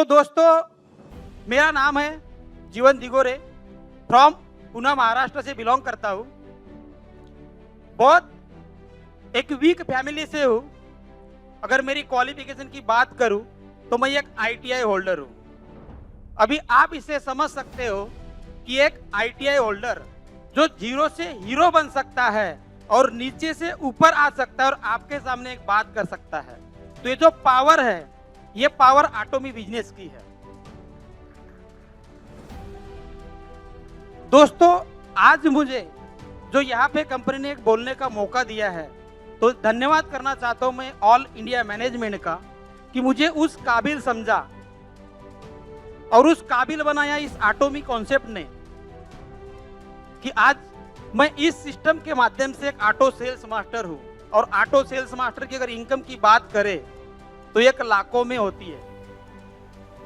तो दोस्तों, मेरा नाम है जीवन दिगोरे, फ्रॉम पुणे महाराष्ट्र से बिलोंग करता हूँ। बहुत एक वीक फैमिली से हूँ। अगर मेरी क्वालिफिकेशन की बात करूँ तो मैं एक आईटीआई होल्डर हूँ। अभी आप इसे समझ सकते हो कि एक आईटीआई होल्डर जो जीरो से हीरो बन सकता है और नीचे से ऊपर आ सकता है और आपके सामने एक बात कर सकता है, तो ये जो पावर है, ये पावर एटॉमी बिजनेस की है। दोस्तों, आज मुझे जो यहाँ पे कंपनी ने एक बोलने का मौका दिया है, तो धन्यवाद करना चाहता हूँ मैं ऑल इंडिया मैनेजमेंट का कि मुझे उस काबिल समझा और उस काबिल बनाया इस एटॉमी कॉन्सेप्ट ने कि आज मैं इस सिस्टम के माध्यम से एक ऑटो सेल्स मास्टर हूँ। और ऑटो सेल्स मास्टर की अगर इनकम की बात करें तो एक लाखों में होती है,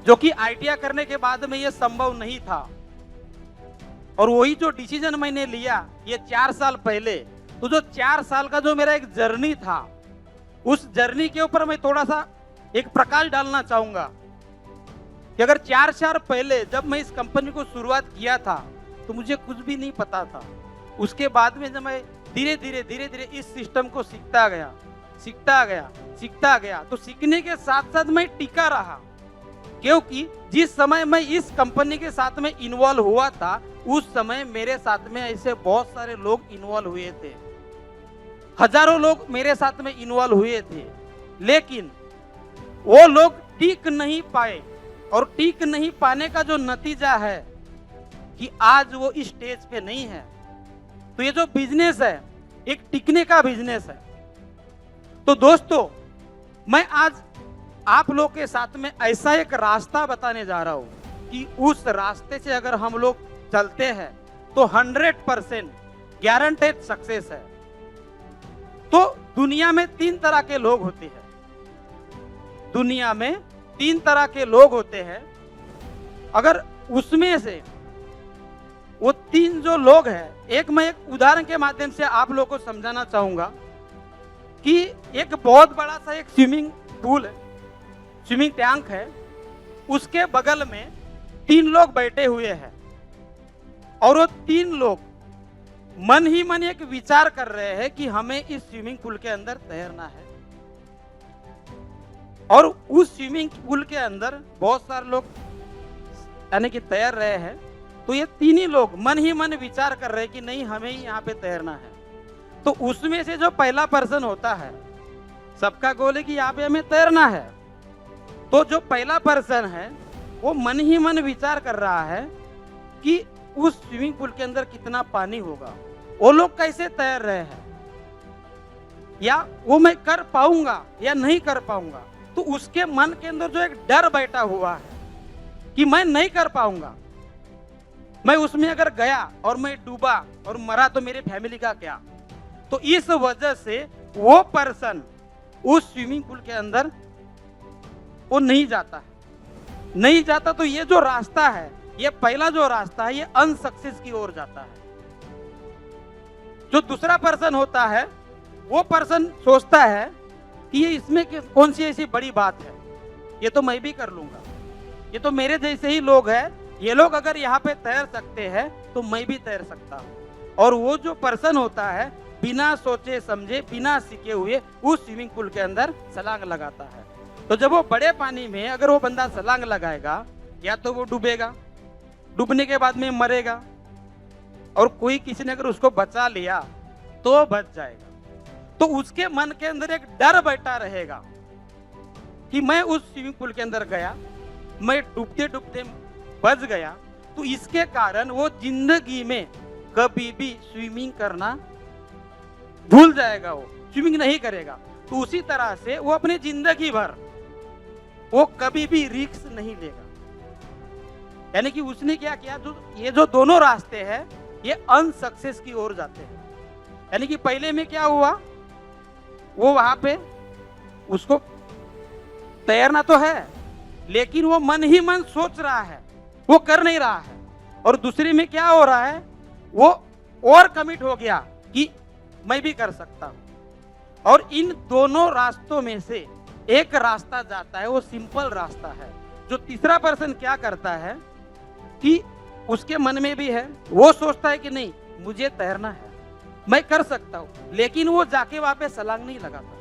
जो कि आईटीआई करने के बाद में ये संभव नहीं था। और वही जो डिसीजन मैंने लिया ये 4 साल पहले, तो जो 4 साल का जो मेरा एक जर्नी था, उस जर्नी के ऊपर मैं थोड़ा सा एक प्रकाश डालना चाहूंगा कि अगर 4 साल पहले जब मैं इस कंपनी को शुरुआत किया था तो मुझे कुछ भी नहीं पता था। उसके बाद में जब मैं धीरे धीरे इस सिस्टम को सीखता गया, तो सीखने के साथ साथ मैं टिका रहा, क्योंकि जिस समय मैं इस कंपनी के साथ में इन्वॉल्व हुआ था, उस समय मेरे साथ में ऐसे बहुत सारे लोग इन्वॉल्व हुए थे, हजारों लोग मेरे साथ में इन्वॉल्व हुए थे, लेकिन वो लोग टिक नहीं पाए। और टिक नहीं पाने का जो नतीजा है कि आज वो इस स्टेज पे नहीं है। तो ये जो बिजनेस है, एक टिकने का बिजनेस है। तो दोस्तों, मैं आज आप लोग के साथ में ऐसा एक रास्ता बताने जा रहा हूं कि उस रास्ते से अगर हम लोग चलते हैं तो 100% गारंटेड सक्सेस है। तो दुनिया में 3 तरह के लोग होते हैं। दुनिया में 3 तरह के लोग होते हैं। अगर उसमें से वो 3 जो लोग हैं, एक मैं एक उदाहरण के माध्यम से आप लोगों को समझाना चाहूंगा कि एक बहुत बड़ा सा एक स्विमिंग पूल है, स्विमिंग टैंक है, उसके बगल में 3 लोग बैठे हुए हैं और वो 3 लोग मन ही मन एक विचार कर रहे हैं कि हमें इस स्विमिंग पूल के अंदर तैरना है। और उस स्विमिंग पूल के अंदर बहुत सारे लोग यानी कि तैर रहे हैं, तो ये 3 ही लोग मन ही मन विचार कर रहे हैं कि नहीं, हमें ही यहाँ पे तैरना है। तो उसमें से जो पहला पर्सन होता है, सबका गोल है कि यहाँ पे हमें तैरना है। तो जो पहला पर्सन है वो मन ही मन विचार कर रहा है कि उस स्विमिंग पूल के अंदर कितना पानी होगा, वो लोग कैसे तैर रहे हैं, या वो मैं कर पाऊंगा या नहीं कर पाऊंगा। तो उसके मन के अंदर जो एक डर बैठा हुआ है कि मैं नहीं कर पाऊंगा, मैं उसमें अगर गया और मैं डूबा और मरा तो मेरे फैमिली का क्या। तो इस वजह से वो पर्सन उस स्विमिंग पूल के अंदर वो नहीं जाता। तो ये जो रास्ता है, ये पहला जो रास्ता है, ये अनसक्सेस की ओर जाता है। जो दूसरा पर्सन होता है, वो पर्सन सोचता है कि ये इसमें कौन सी ऐसी बड़ी बात है, ये तो मैं भी कर लूंगा, ये तो मेरे जैसे ही लोग हैं, ये लोग अगर यहाँ पे तैर सकते हैं तो मैं भी तैर सकता हूँ। और वो जो पर्सन होता है, बिना सोचे समझे, बिना सीखे हुए उस स्विमिंग पूल के अंदर छलांग लगाता है। तो जब वो बड़े पानी में अगर वो बंदा छलांग लगाएगा, या तो वो डूबेगा, डूबने के बाद में मरेगा, और कोई किसी ने अगर उसको बचा लिया तो बच जाएगा। तो उसके मन के अंदर एक डर बैठा रहेगा कि मैं उस स्विमिंग पूल के अंदर गया, मैं डूबते डूबते बच गया, तो इसके कारण वो जिंदगी में कभी भी स्विमिंग करना भूल जाएगा, वो स्विमिंग नहीं करेगा। तो उसी तरह से वो अपनी जिंदगी भर वो कभी भी रिस्क नहीं लेगा। यानी कि उसने क्या किया, ये जो दोनों रास्ते हैं, ये अनसक्सेस की ओर जाते हैं। यानी कि पहले में क्या हुआ, वो वहां पे उसको तैरना तो है, लेकिन वो मन ही मन सोच रहा है, वो कर नहीं रहा है। और दूसरे में क्या हो रहा है, वो और कमिट हो गया कि मैं भी कर सकता हूं। और इन दोनों रास्तों में से एक रास्ता जाता है, वो सिंपल रास्ता है, जो तीसरा पर्सन क्या करता है कि उसके मन में भी है, वो सोचता है कि नहीं मुझे तैरना है, मैं कर सकता हूँ, लेकिन वो जाके वहां पे छलांग नहीं लगाता।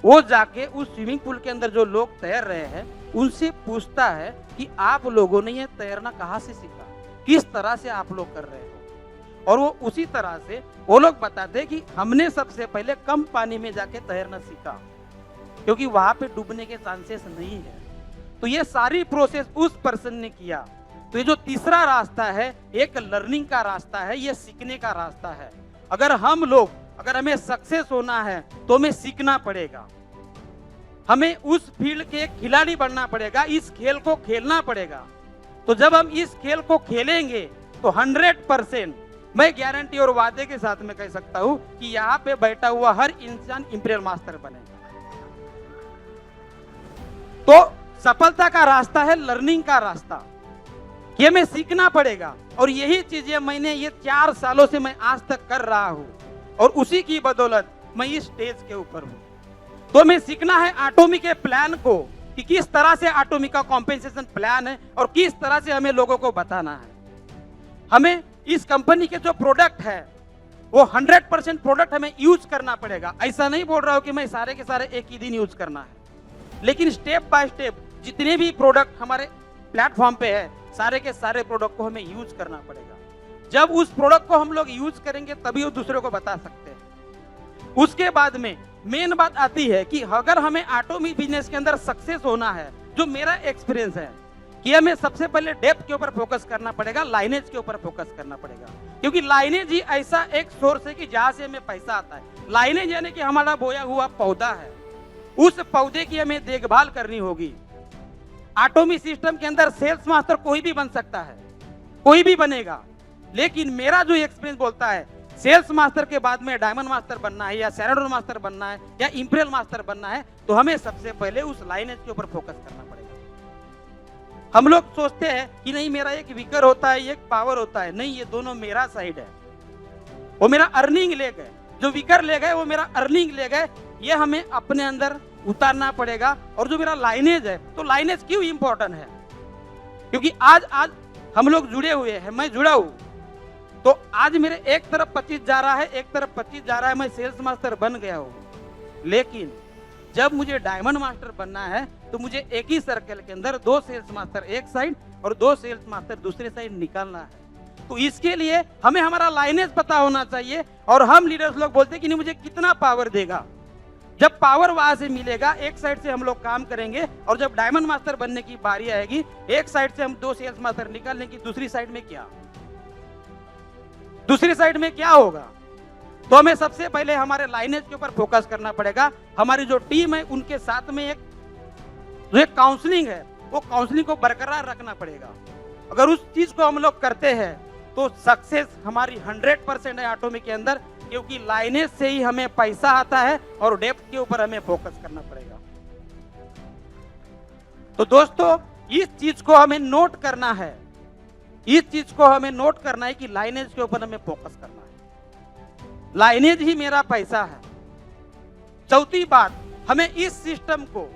वो जाके उस स्विमिंग पूल के अंदर जो लोग तैर रहे हैं उनसे पूछता है कि आप लोगों ने ये तैरना कहाँ से सीखा, किस तरह से आप लोग कर रहे हो। और वो उसी तरह से वो लोग बताते कि हमने सबसे पहले कम पानी में जाके तैरना सीखा, क्योंकि वहां पे डूबने के चांसेस नहीं है। तो ये सारी प्रोसेस उस पर्सन ने किया। तो ये जो तीसरा रास्ता है, एक लर्निंग का रास्ता है, ये सीखने का रास्ता है। अगर हमें सक्सेस होना है तो हमें सीखना पड़ेगा, हमें उस फील्ड के खिलाड़ी बनना पड़ेगा, इस खेल को खेलना पड़ेगा। तो जब हम इस खेल को खेलेंगे तो 100% मैं गारंटी और वादे के साथ में कह सकता हूं कि यहाँ पे बैठा हुआ हर इंसान इंपीरियल मास्टर बनेगा। तो सफलता का रास्ता है लर्निंग का रास्ता, ये मैं सीखना पड़ेगा। और यही चीजें मैंने ये 4 सालों से मैं आज तक कर रहा हूं, और उसी की बदौलत मैं इस स्टेज के ऊपर हूं। तो मैं सीखना है एटॉमी के प्लान को, कि किस तरह से एटॉमी का कॉम्पेंसेशन प्लान है और किस तरह से हमें लोगों को बताना है। हमें इस कंपनी के जो प्रोडक्ट है वो 100% प्रोडक्ट हमें यूज करना पड़ेगा। ऐसा नहीं बोल रहा हूं कि मैं सारे के सारे एक ही दिन यूज करना है, लेकिन स्टेप बाय स्टेप जितने भी प्रोडक्ट हमारे प्लेटफॉर्म पे है सारे के सारे प्रोडक्ट को हमें यूज करना पड़ेगा। जब उस प्रोडक्ट को हम लोग यूज करेंगे तभी वो दूसरे को बता सकते हैं। उसके बाद में मेन बात आती है कि अगर हमें एटॉमी बिजनेस के अंदर सक्सेस होना है, जो मेरा एक्सपीरियंस है कि हमें सबसे पहले डेप्थ के ऊपर फोकस करना पड़ेगा, लाइनेज के ऊपर फोकस करना पड़ेगा। क्योंकि लाइनेज ही ऐसा एक सोर्स है कि जहां से हमें पैसा आता है। लाइनेज यानी कि हमारा बोया हुआ पौधा है, उस पौधे की हमें देखभाल करनी होगी। एटॉमी सिस्टम के अंदर सेल्स मास्टर कोई भी बन सकता है, कोई भी बनेगा, लेकिन मेरा जो एक्सपीरियंस बोलता है सेल्स मास्टर के बाद में डायमंड मास्टर बनना है या सेरेडोर मास्टर बनना है या इंपीरियल मास्टर बनना है तो हमें सबसे पहले उस लाइनेज के ऊपर फोकस करना पड़ेगा। हम लोग सोचते हैं कि नहीं मेरा एक वीकर होता है, एक पावर होता है, नहीं, ये दोनों मेरा साइड है, वो मेरा अर्निंग लेग है। जो वीकर लेग है वो मेरा अर्निंग लेग है, ये हमें अपने अंदर उतारना पड़ेगा। और जो मेरा लाइनेज है, तो लाइनेज क्यों इंपॉर्टेंट है, क्योंकि आज हम लोग जुड़े हुए हैं, मैं जुड़ा हूं, तो आज मेरे एक तरफ 25 जा रहा है, एक तरफ 25 जा रहा है, मैं सेल्स मास्टर बन गया हूं। लेकिन जब मुझे डायमंड मास्टर बनना है तो मुझे एक ही सर्कल के अंदर 2 सेल्स मास्टर एक साइड और 2 सेल्स मास्टर दूसरे साइड निकालना है। तो इसके लिए हमें हमारा लाइनेज पता होना चाहिए। और हम लीडर्स लोग बोलते हैं कि नहीं मुझे कितना पावर देगा। जब पावर वहां से मिलेगा, एक साइड से हम लोग काम करेंगे, और जब डायमंड मास्टर बनने की बारी आएगी, एक साइड से हम 2 सेल्स मास्टर निकालने की, दूसरी साइड में क्या होगा। तो हमें सबसे पहले हमारे लाइनेज के ऊपर फोकस करना पड़ेगा। हमारी जो टीम है उनके साथ में एक काउंसलिंग है, वो काउंसलिंग को बरकरार रखना पड़ेगा। अगर उस चीज को हम लोग करते हैं तो सक्सेस हमारी 100% है एटॉमी के अंदर, क्योंकि लाइनेज से ही हमें पैसा आता है और डेप्थ के ऊपर हमें फोकस करना पड़ेगा। तो दोस्तों इस चीज को हमें नोट करना है, कि लाइनेज के ऊपर हमें फोकस करना है। लाइनेज ही मेरा पैसा है। चौथी बात, हमें इस सिस्टम को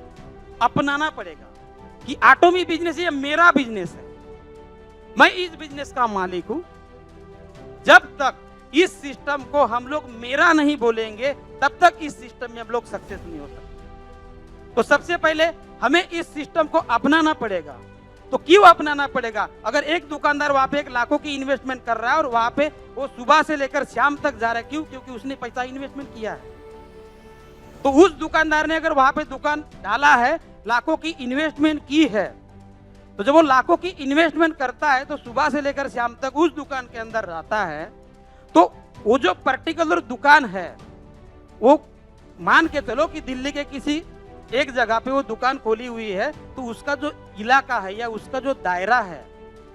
अपनाना पड़ेगा कि एटॉमी बिजनेस ये मेरा बिजनेस है, मैं इस बिजनेस का मालिक हूं। जब तक इस सिस्टम को हम लोग मेरा नहीं बोलेंगे तब तक इस सिस्टम में हम लोग सक्सेस नहीं हो सकते। तो सबसे पहले हमें इस सिस्टम को अपनाना पड़ेगा। तो क्यों अपनाना पड़ेगा? अगर एक दुकानदार वहां पे 1 लाखों की इन्वेस्टमेंट कर रहा है और वहां पे वो सुबह से लेकर शाम तक जा रहा है, क्यों? क्योंकि उसने पैसा इन्वेस्टमेंट किया है। तो उस दुकानदार ने अगर वहां पे दुकान डाला है, लाखों की इन्वेस्टमेंट की है, तो जब वो लाखों की इन्वेस्टमेंट करता है तो सुबह से लेकर शाम तक उस दुकान के अंदर रहता है, तो वो जो पर्टिकुलर दुकान है, वो मान के चलो कि दिल्ली के किसी एक जगह पे वो दुकान खोली हुई है, तो उसका जो इलाका है या उसका जो दायरा है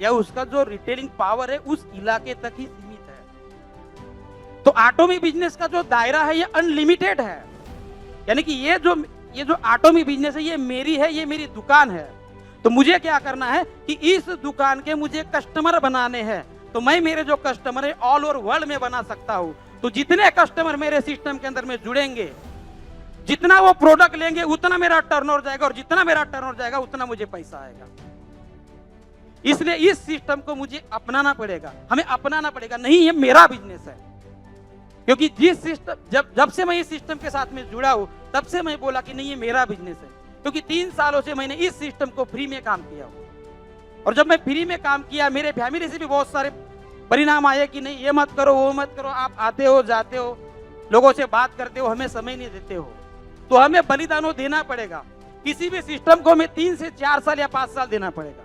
या उसका जो रिटेलिंग पावर है उस इलाके तक ही सीमित है। तो एटॉमी बिजनेस का जो दायरा है ये अनलिमिटेड है, यानी कि ये जो एटॉमी बिजनेस है ये मेरी है, ये मेरी दुकान है। तो मुझे क्या करना है कि इस दुकान के मुझे कस्टमर बनाने हैं। तो मैं मेरे जो कस्टमर है ऑल ओवर वर्ल्ड में बना सकता हूं। तो जितने कस्टमर मेरे सिस्टम के अंदर में जुड़ेंगे जितना वो प्रोडक्ट लेंगे उतना मेरा टर्नओवर जाएगा, और जितना मेरा टर्नओवर जाएगा उतना मुझे पैसा आएगा। इसलिए इस सिस्टम को मुझे अपनाना पड़ेगा, हमें अपनाना पड़ेगा। नहीं, ये मेरा बिजनेस है। क्योंकि जिस सिस्टम जब से मैं इस सिस्टम के साथ में जुड़ा हूं, तब से मैं बोला कि नहीं, ये मेरा बिजनेस है। क्योंकि 3 सालों से मैंने इस सिस्टम को फ्री में काम किया, और जब मैं फ्री में काम किया, मेरे फैमिली से भी बहुत सारे परिणाम आए कि नहीं, ये मत करो, वो मत करो, आप आते हो, जाते हो, लोगों से बात करते हो, हमें समय नहीं देते हो। तो हमें बलिदानों देना पड़ेगा। किसी भी सिस्टम को हमें 3 से 4 साल या 5 साल देना पड़ेगा।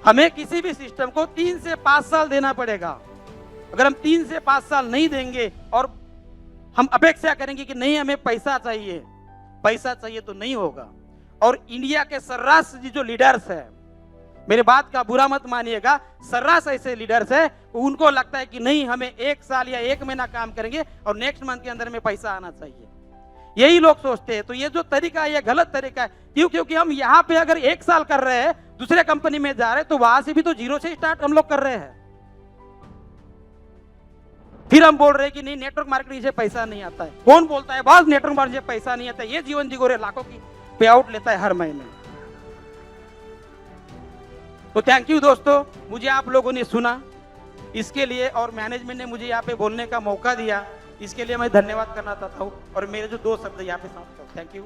हमें किसी भी सिस्टम को 3 से 5 साल देना पड़ेगा। अगर हम 3 से 5 साल नहीं देंगे और हम अपेक्षा करेंगे कि नहीं, हमें पैसा चाहिए, पैसा चाहिए, तो नहीं होगा। और इंडिया के सर्रास जो लीडर्स है, मेरे बात का बुरा मत मानिएगा, सर्रास ऐसे लीडर्स है, उनको लगता है कि नहीं, हमें 1 साल या 1 महीना काम करेंगे और नेक्स्ट मंथ के अंदर में पैसा आना चाहिए। यही लोग सोचते हैं। तो ये जो तरीका है, ये गलत तरीका है। क्यों? क्योंकि हम यहाँ पे अगर 1 साल कर रहे हैं, दूसरे कंपनी में जा रहे हैं, तो वहां से भी तो 0 से स्टार्ट हम लोग कर रहे हैं। फिर हम बोल रहे हैं कि नहीं, नेटवर्क मार्केटिंग से पैसा नहीं आता है। कौन बोलता है बॉस नेटवर्क मार्केटिंग से पैसा नहीं आता है? ये जीवन जिगोरे लाखों की पे आउट लेता है हर महीने। तो थैंक यू दोस्तों, मुझे आप लोगों ने सुना, इसके लिए, और मैनेजमेंट ने मुझे यहाँ पे बोलने का मौका दिया, इसके लिए मैं धन्यवाद करना चाहता हूँ। और मेरे जो 2 शब्द यहाँ पे समाप्त। Thank you.